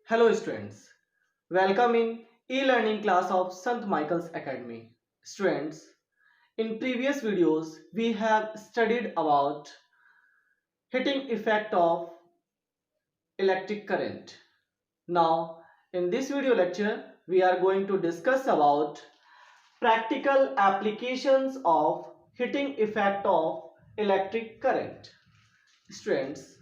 Hello students, welcome in e-learning class of St. Michael's Academy. Students, in previous videos we have studied about heating effect of electric current. Now in this video lecture we are going to discuss about practical applications of heating effect of electric current. Students,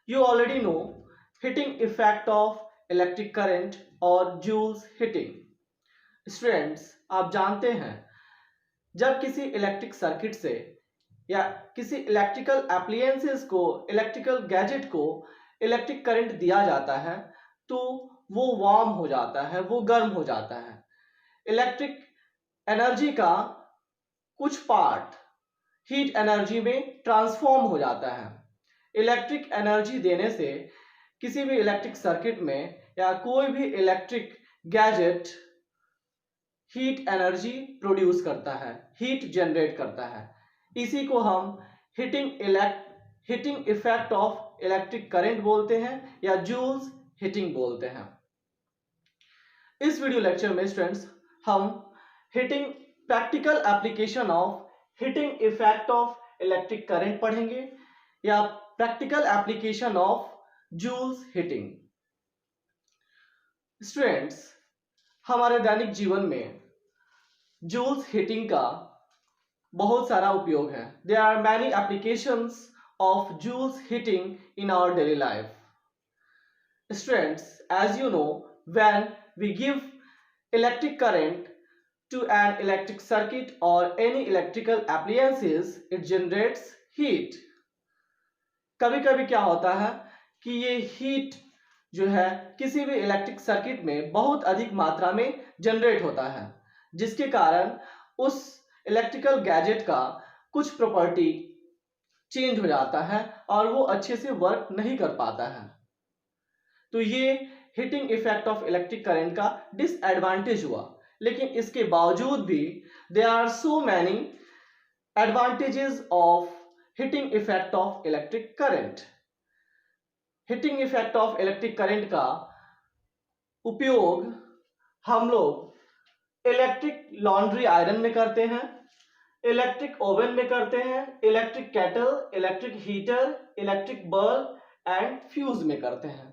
you already know heating effect of electric current और joules heating. Students, आप जानते हैं जब किसी electric circuit से या किसी electrical appliances को, इलेक्ट्रिकल गैजेट को इलेक्ट्रिक करंट दिया जाता है तो वो वार्म हो जाता है, वो गर्म हो जाता है. इलेक्ट्रिक एनर्जी का कुछ पार्ट हीट एनर्जी में ट्रांसफॉर्म हो जाता है. इलेक्ट्रिक एनर्जी देने से किसी भी इलेक्ट्रिक सर्किट में या कोई भी electric gadget heat energy produce करता है, हीट जनरेट करता है. इसी को हम heating effect of electric current बोलते हैं या जूल्स हीटिंग बोलते हैं. इस वीडियो लेक्चर में स्टूडेंट्स हम heating practical application of heating effect of electric current पढ़ेंगे या practical application of Joule's heating. Students, हमारे दैनिक जीवन में जूल्स हीटिंग का बहुत सारा उपयोग है. There are many applications of Joule's heating in our daily life. Students, as you know, when we give electric current to an electric circuit or any electrical appliances, it generates heat. कभी कभी क्या होता है कि ये heat जो है किसी भी इलेक्ट्रिक सर्किट में बहुत अधिक मात्रा में जनरेट होता है, जिसके कारण उस इलेक्ट्रिकल गैजेट का कुछ प्रॉपर्टी चेंज हो जाता है और वो अच्छे से वर्क नहीं कर पाता है. तो ये heating effect of electric current का डिसएडवांटेज हुआ. लेकिन इसके बावजूद भी there are so many advantages of heating effect of electric current. Heating effect of electric current का उपयोग हम लोग इलेक्ट्रिक लॉन्ड्री आयरन में करते हैं, इलेक्ट्रिक ओवन में करते हैं, electric kettle, electric heater, electric bulb and fuse में करते हैं.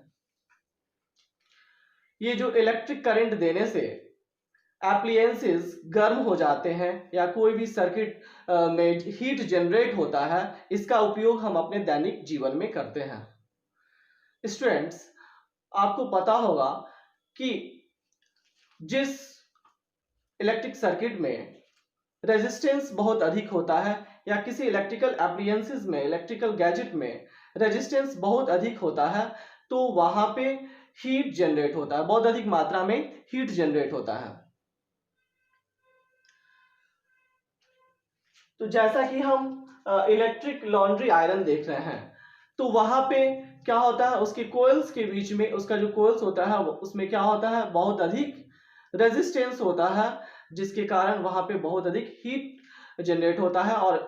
ये जो इलेक्ट्रिक करंट देने से एप्लायंसेस गर्म हो जाते हैं या कोई भी सर्किट में हीट जनरेट होता है, इसका उपयोग हम अपने दैनिक जीवन में करते हैं. स्टूडेंट्स, आपको पता होगा कि जिस इलेक्ट्रिक सर्किट में रेजिस्टेंस बहुत अधिक होता है या किसी इलेक्ट्रिकल एप्लायंसेस में, इलेक्ट्रिकल गैजेट में रेजिस्टेंस बहुत अधिक होता है तो वहां पे हीट जनरेट होता है, बहुत अधिक मात्रा में हीट जनरेट होता है. तो जैसा कि हम इलेक्ट्रिक लॉन्ड्री आयरन देख रहे हैं तो वहां पे क्या होता है, उसके कोयल्स के बीच में, उसका जो कोयल्स होता है उसमें क्या होता है, बहुत अधिक रेजिस्टेंस होता है, जिसके कारण वहां पे बहुत अधिक हीट जनरेट होता है और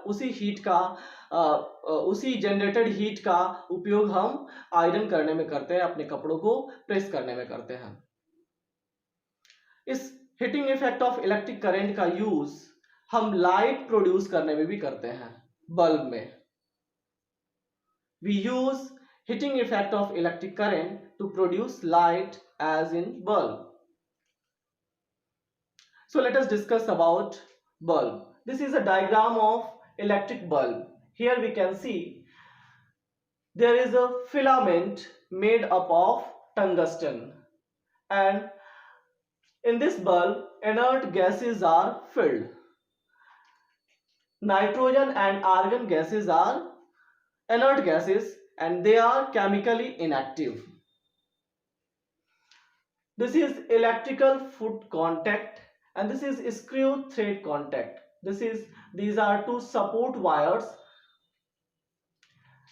उसी जनरेटेड हीट का उपयोग हम आयरन करने में करते हैं, अपने कपड़ों को प्रेस करने में करते हैं. इस heating effect of electric current का यूज हम लाइट प्रोड्यूस करने में भी करते हैं. बल्ब में we use heating effect of electric current to produce light as in bulb. So let us discuss about bulb. This is a diagram of electric bulb. Here we can see there is a filament made up of tungsten, and in this bulb inert gases are filled. Nitrogen and argon gases are inert gases and they are chemically inactive. This is electrical foot contact and this is screw thread contact. These are two support wires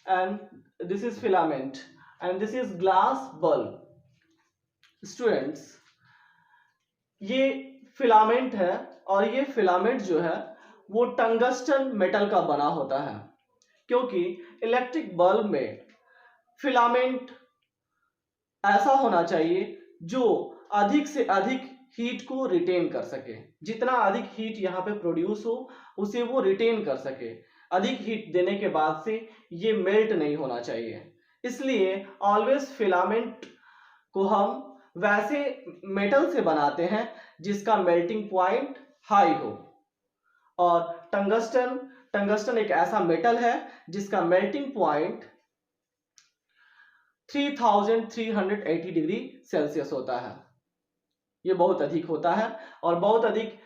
and this is filament and this is glass bulb. Students, ये filament है और ये filament जो है वो tungsten metal का बना होता है, क्योंकि इलेक्ट्रिक बल्ब में फिलामेंट ऐसा होना चाहिए जो अधिक से अधिक हीट को रिटेन कर सके। जितना अधिक हीट यहाँ पे प्रोड्यूस हो उसे वो रिटेन कर सके। अधिक हीट देने के बाद से ये मेल्ट नहीं होना चाहिए। इसलिए ऑलवेज फिलामेंट को हम वैसे मेटल से बनाते हैं जिसका मेल्टिंग पॉइंट हाई हो। और टंगस्टन एक ऐसा मेटल है जिसका मेल्टिंग पॉइंट 3380 डिग्री सेल्सियस होता है। ये बहुत अधिक होता है और बहुत अधिक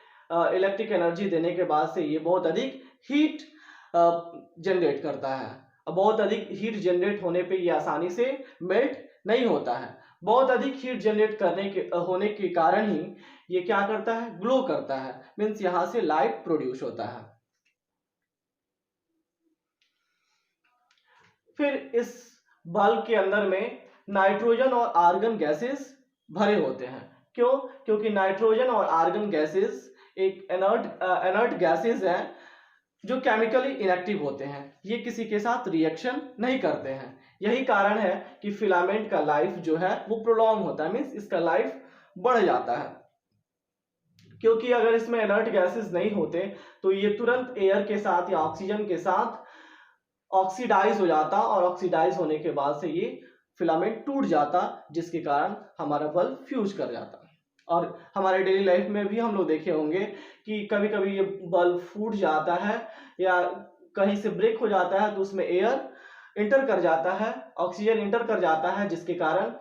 इलेक्ट्रिक एनर्जी देने के बाद से ये बहुत अधिक हीट जनरेट करता है। बहुत अधिक हीट जनरेट होने पे ये आसानी से मेल्ट नहीं होता है। बहुत अधिक हीट जनरेट होने के कारण ही ये क्या करता है, ग्लो करता है, मीन्स यहां से लाइट प्रोड्यूस होता है। फिर इस बल्ब के अंदर में नाइट्रोजन और आर्गन गैसेस भरे होते हैं। क्यों? क्योंकि नाइट्रोजन और आर्गन गैसेस एक इनर्ट गैसेस हैं जो केमिकली इनएक्टिव होते हैं। ये किसी के साथ रिएक्शन नहीं करते हैं। यही कारण है कि फिलामेंट का लाइफ जो है वो प्रोलॉन्ग होता है, मीन्स इसका लाइफ बढ़ जाता है। क्योंकि अगर इसमें इनर्ट गैसेस नहीं होते तो ये तुरंत एयर के साथ या ऑक्सीजन के साथ ऑक्सीडाइज हो जाता और ऑक्सीडाइज होने के बाद से ये फिलामेंट टूट जाता, जिसके कारण हमारा बल्ब फ्यूज कर जाता। और हमारे डेली लाइफ में भी हम लोग देखे होंगे कि कभी कभी ये बल्ब फूट जाता है या कहीं से ब्रेक हो जाता है तो उसमें एयर इंटर कर जाता है, ऑक्सीजन इंटर कर जाता है, जिसके कारण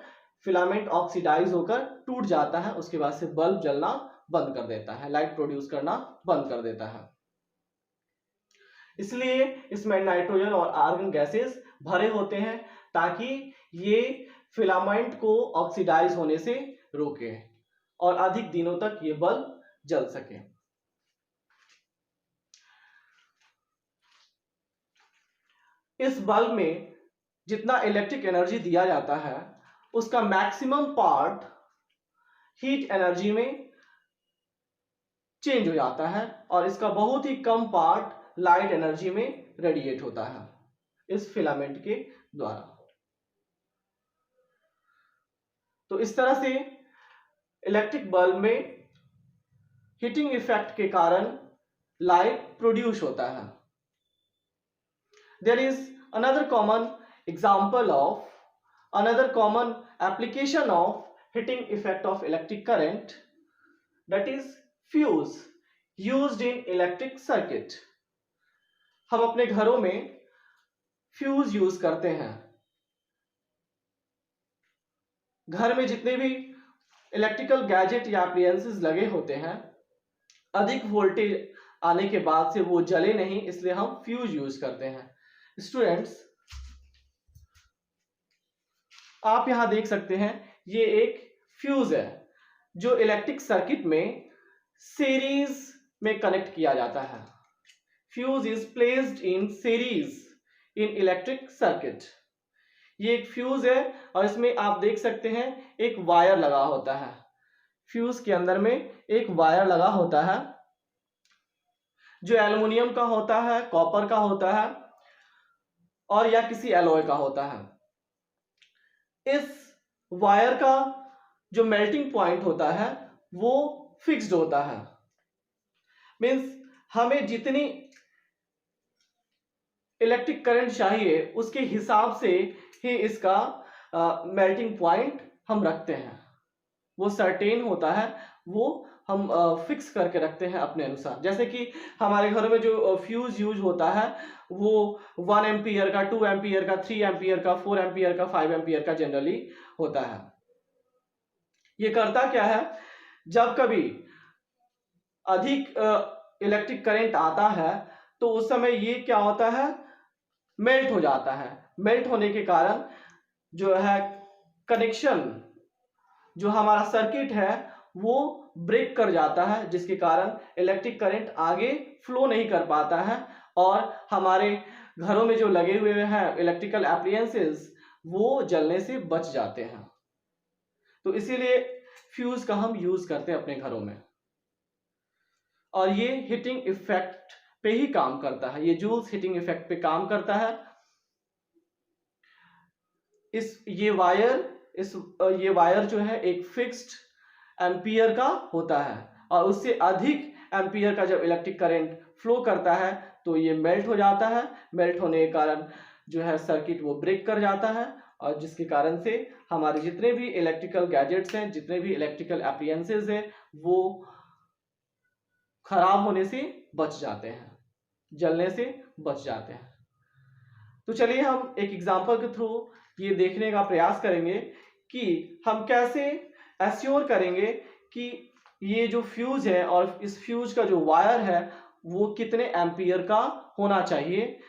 फिलामेंट ऑक्सीडाइज होकर टूट जाता है। उसके बाद से बल्ब जलना बंद कर देता है, लाइट प्रोड्यूस करना बंद कर देता है। इसलिए इसमें नाइट्रोजन और आर्गन गैसेस भरे होते हैं ताकि ये फिलामेंट को ऑक्सीडाइज होने से रोके और अधिक दिनों तक ये बल्ब जल सके। इस बल्ब में जितना इलेक्ट्रिक एनर्जी दिया जाता है उसका मैक्सिमम पार्ट हीट एनर्जी में चेंज हो जाता है और इसका बहुत ही कम पार्ट लाइट एनर्जी में रेडिएट होता है इस फिलामेंट के द्वारा। तो इस तरह से इलेक्ट्रिक बल्ब में हीटिंग इफेक्ट के कारण लाइट प्रोड्यूस होता है। There is another common example of another common application of heating effect of electric current, that is fuse used in electric circuit। हम अपने घरों में फ्यूज यूज करते हैं। घर में जितने भी इलेक्ट्रिकल गैजेट या अप्लायंसेस लगे होते हैं, अधिक वोल्टेज आने के बाद से वो जले नहीं, इसलिए हम फ्यूज यूज करते हैं। स्टूडेंट्स, आप यहां देख सकते हैं ये एक फ्यूज है जो इलेक्ट्रिक सर्किट में सीरीज में कनेक्ट किया जाता है। Fuse is placed in series in electric circuit. ये एक फ्यूज है और इसमें आप देख सकते हैं एक वायर लगा होता है। फ्यूज के अंदर में एक वायर लगा होता है जो एल्युमिनियम का होता है, कॉपर का होता है और या किसी एलॉय का होता है। इस वायर का जो मेल्टिंग पॉइंट होता है वो फिक्स्ड होता है, मीन्स हमें जितनी इलेक्ट्रिक करंट चाहिए उसके हिसाब से ही इसका मेल्टिंग पॉइंट हम रखते हैं। वो सर्टेन होता है, वो हम फिक्स करके रखते हैं अपने अनुसार। जैसे कि हमारे घरों में जो फ्यूज यूज होता है वो 1 एम्पियर का, 2 एम्पियर का, 3 एम्पियर का, 4 एम्पियर का, 5 एम्पियर का जनरली होता है। ये करता क्या है, जब कभी अधिक इलेक्ट्रिक करंट आता है तो उस समय ये क्या होता है, मेल्ट हो जाता है। मेल्ट होने के कारण जो है कनेक्शन, जो हमारा सर्किट है वो ब्रेक कर जाता है, जिसके कारण इलेक्ट्रिक करंट आगे फ्लो नहीं कर पाता है और हमारे घरों में जो लगे हुए हैं इलेक्ट्रिकल एप्लायंसेस वो जलने से बच जाते हैं। तो इसीलिए फ्यूज का हम यूज करते हैं अपने घरों में और ये हीटिंग इफेक्ट पे ही काम करता है। ये जूल्स हीटिंग इफेक्ट पे काम करता है। ये वायर ये वायर जो है एक फिक्स्ड एम्पियर का होता है, और उससे अधिक एम्पियर का जब इलेक्ट्रिक करंट फ्लो करता है तो ये मेल्ट हो जाता है। मेल्ट होने के कारण जो है सर्किट वो ब्रेक कर जाता है, और जिसके कारण से हमारे जितने भी इलेक्ट्रिकल गैजेट्स हैं, जितने भी इलेक्ट्रिकल एप्लियंसेस हैं, वो खराब होने से बच जाते हैं, जलने से बच जाते हैं। तो चलिए हम एक एग्जांपल के थ्रू ये देखने का प्रयास करेंगे कि हम कैसे एश्योर करेंगे कि ये जो फ्यूज है और इस फ्यूज का जो वायर है वो कितने एम्पियर का होना चाहिए,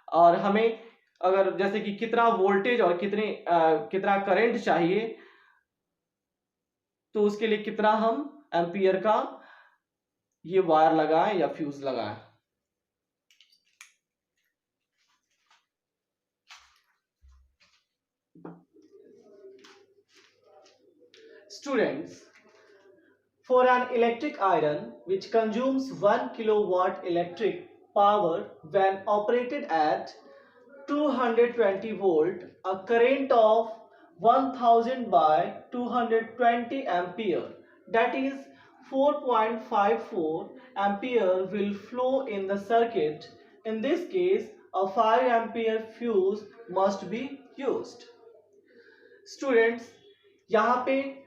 और हमें अगर जैसे कि कितना वोल्टेज और कितना करंट चाहिए, तो उसके लिए कितना हम एम्पियर का ये वायर लगाएं या फ्यूज लगाएं। Students, for an electric iron which consumes 1 kilowatt electric power when operated at 220 volt, a current of 1000 by 220 ampere, that is 4.54 ampere, will flow in the circuit. In this case, a 5 ampere fuse must be used. Students, यहाँ पे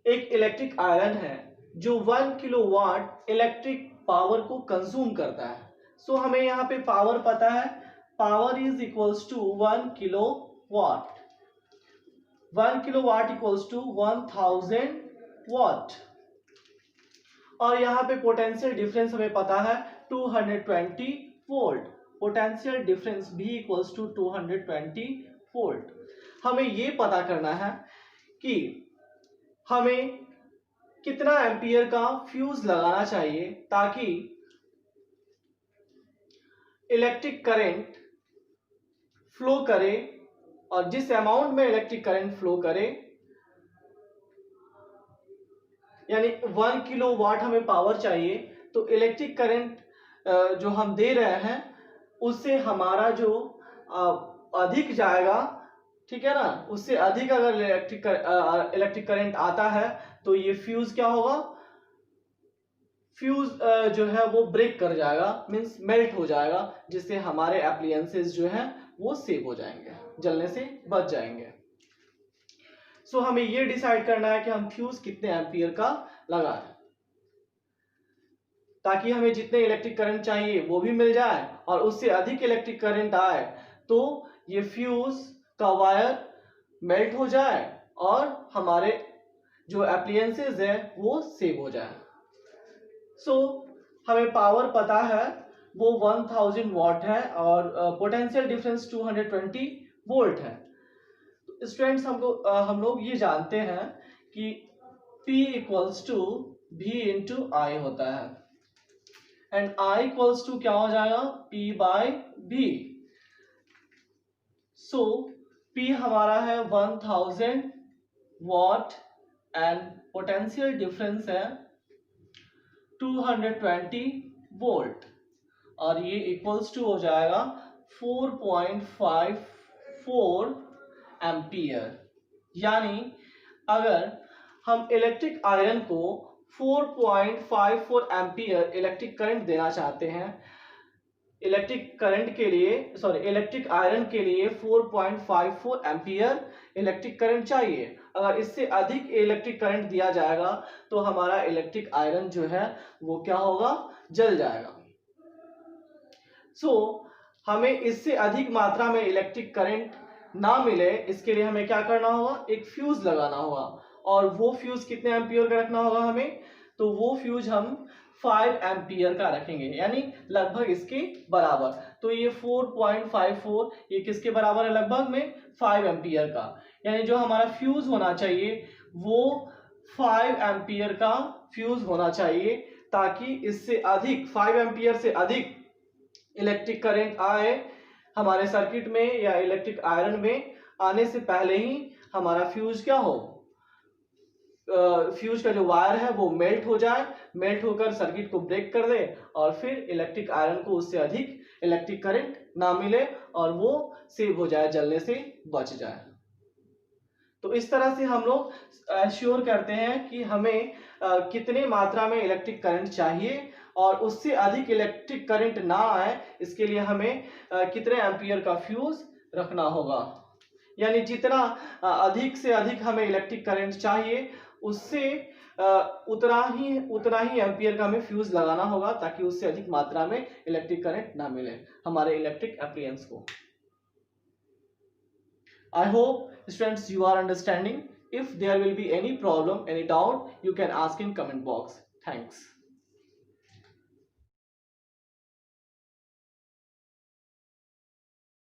एक electric iron है जो 1 kilowatt electric power को consume करता है। So हमें यहाँ पे पावर पता है, power is equals to 1 kilowatt. 1 kilowatt equals to 1000 watt, और यहाँ पे पोटेंशियल डिफरेंस हमें पता है 220 वोल्ट। पोटेंशियल डिफरेंस भी इक्वल्स टू 220 वोल्ट। हमें ये पता करना है कि हमें कितना एम्पियर का फ्यूज लगाना चाहिए ताकि इलेक्ट्रिक करंट फ्लो करे, और जिस अमाउंट में इलेक्ट्रिक करंट फ्लो करे, यानी 1 किलोवाट हमें पावर चाहिए, तो इलेक्ट्रिक करंट जो हम दे रहे हैं उससे हमारा जो अधिक जाएगा, ठीक है ना, उससे अधिक अगर इलेक्ट्रिक करंट आता है तो ये फ्यूज क्या होगा, फ्यूज जो है वो ब्रेक कर जाएगा, मींस मेल्ट हो जाएगा, जिससे हमारे एप्लियंसेस जो है वो सेव हो जाएंगे, जलने से बच जाएंगे। सो हमें ये डिसाइड करना है कि हम फ्यूज कितने एम्पियर का लगाएं ताकि हमें जितने इलेक्ट्रिक करंट चाहिए वो भी मिल जाए, और उससे अधिक इलेक्ट्रिक करंट आए तो ये फ्यूज का वायर मेल्ट हो जाए और हमारे जो एप्लियंसेस है वो सेव हो जाए। सो हमें पावर पता है वो 1000 वाट है, और पोटेंशियल डिफरेंस 220 वोल्ट है। तो स्टूडेंट्स हम लोग ये जानते हैं कि P equals to V into I होता है, एंड I इक्वल्स टू क्या हो जाएगा, P बाय V। सो P हमारा है 1000 वाट एंड पोटेंशियल डिफरेंस है 220 वोल्ट, और ये इक्वल्स टू हो जाएगा 4.54 एम्पियर। यानी अगर हम इलेक्ट्रिक आयरन को 4.54 एम्पियर इलेक्ट्रिक करंट देना चाहते हैं, इलेक्ट्रिक आयरन के लिए 4.54 एम्पियर इलेक्ट्रिक करंट चाहिए। अगर इससे अधिक इलेक्ट्रिक करंट दिया जाएगा तो हमारा इलेक्ट्रिक आयरन जो है वो क्या होगा, जल जाएगा। हमें इससे अधिक मात्रा में इलेक्ट्रिक करंट ना मिले, इसके लिए हमें क्या करना होगा, एक फ्यूज लगाना होगा, और वो फ्यूज कितने एम्पियर का रखना होगा हमें, तो वो फ्यूज हम 5 एम्पियर का रखेंगे, यानी लगभग इसके बराबर। तो ये 4.54 ये किसके बराबर है, लगभग में 5 एम्पियर का, यानी जो हमारा फ्यूज होना चाहिए वो 5 एम्पियर का फ्यूज होना चाहिए, ताकि इससे अधिक 5 एम्पियर से अधिक इलेक्ट्रिक करंट आए हमारे सर्किट में या इलेक्ट्रिक आयरन में आने से पहले ही हमारा फ्यूज क्या हो, फ्यूज का जो वायर है वो मेल्ट हो जाए, मेल्ट होकर सर्किट को ब्रेक कर दे, और फिर इलेक्ट्रिक आयरन को उससे अधिक इलेक्ट्रिक करंट ना मिले और वो सेव हो जाए, जलने से बच जाए। तो इस तरह से हम लोग श्योर करते हैं कि हमें कितने मात्रा में इलेक्ट्रिक करंट चाहिए और उससे अधिक इलेक्ट्रिक करंट ना आए, इसके लिए हमें कितने एम्पियर का फ्यूज रखना होगा। यानी जितना अधिक से अधिक हमें इलेक्ट्रिक करंट चाहिए उससे उतना ही एम्पियर का हमें फ्यूज लगाना होगा, ताकि उससे अधिक मात्रा में इलेक्ट्रिक करंट ना मिले हमारे इलेक्ट्रिक एप्लायंस को। I hope students you are understanding. If there will be any problem, any doubt, you can ask in comment box. Thanks.